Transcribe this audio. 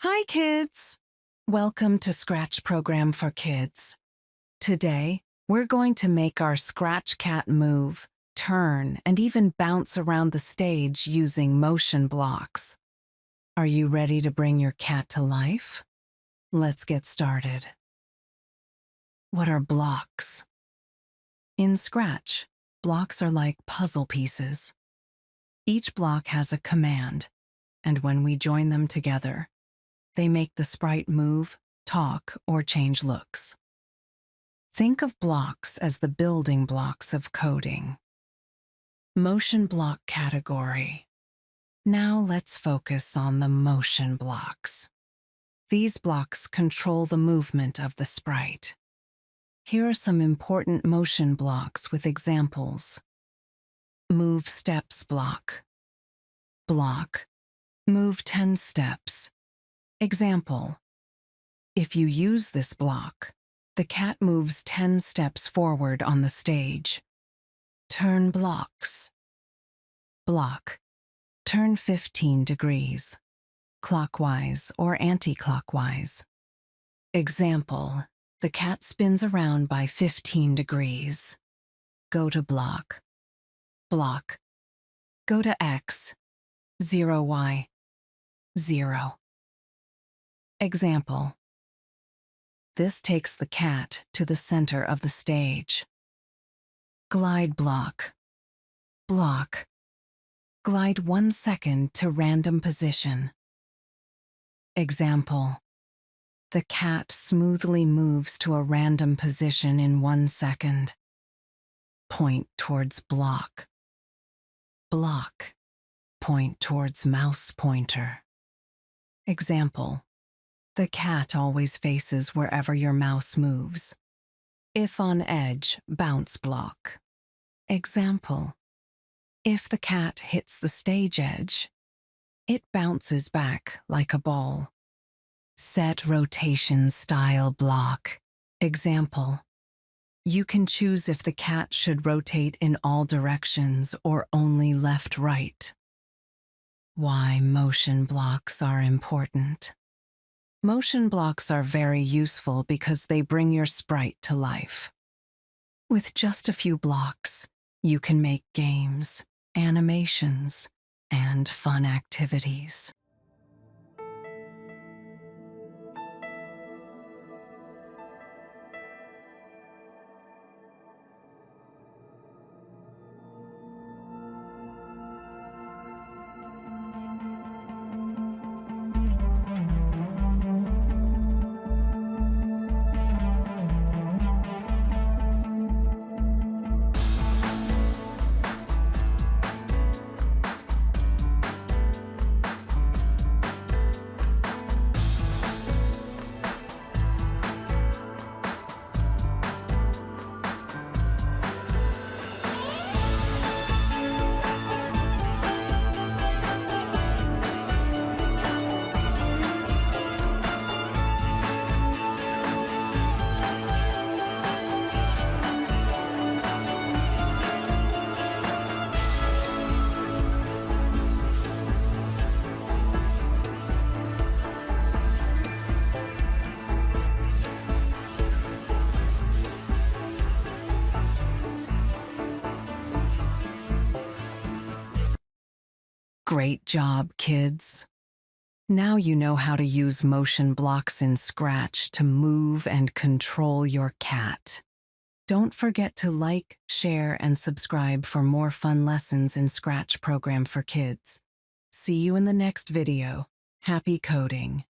Hi, kids! Welcome to Scratch Program for Kids. Today, we're going to make our Scratch cat move, turn, and even bounce around the stage using motion blocks. Are you ready to bring your cat to life? Let's get started. What are blocks? In Scratch, blocks are like puzzle pieces. Each block has a command, and when we join them together, they make the sprite move, talk, or change looks. Think of blocks as the building blocks of coding. Motion block category. Now let's focus on the motion blocks. These blocks control the movement of the sprite. Here are some important motion blocks with examples. Move steps block. Block. Move 10 steps. Example: if you use this block, the cat moves 10 steps forward on the stage. Turn blocks. Block. Turn 15 degrees, clockwise or anti-clockwise. Example: the cat spins around by 15 degrees. Go to block. Block. Go to X, 0Y, 0. Example: this takes the cat to the center of the stage. Glide block. Block. Glide 1 second to random position. Example: the cat smoothly moves to a random position in 1 second. Point towards block. Block. Point towards mouse pointer. Example: the cat always faces wherever your mouse moves. If on edge, bounce block. Example: if the cat hits the stage edge, it bounces back like a ball. Set rotation style block. Example: you can choose if the cat should rotate in all directions or only left-right. Why motion blocks are important. Motion blocks are very useful because they bring your sprite to life. With just a few blocks, you can make games, animations, and fun activities. Great job, kids! Now you know how to use motion blocks in Scratch to move and control your cat. Don't forget to like, share, and subscribe for more fun lessons in Scratch Program for Kids. See you in the next video. Happy coding!